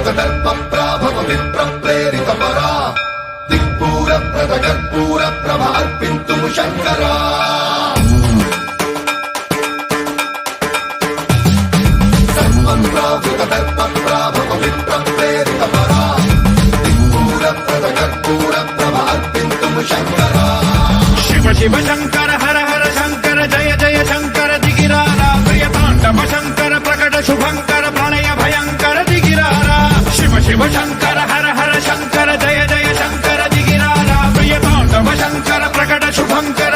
दर्पप्राभव विप्रप्रेरितपरा दिक्पूरप्रदकर्पूरप्रभ अर्पिन्तुं शङ्करा सर्वं प्रावृतदर्पप्राभव विप्रप्रेरितपरा दिक्पूरप्रदकर्पूरप्रभ अर्पिन्तुं शङ्करा शिव शिव शङ्कर हर हर शङ्कर जय जय शङ्कर दिगिरारा प्रियताण्डव शङ्कर प्रकट शुभङ्कर प्रणय भयङ्कर दिगिरारा शिव शिव शङ्कर हर हर शङ्कर जय जय शङ्कर दिगिरारा प्रियताण्डव शङ्कर प्रकट शुभङ्कर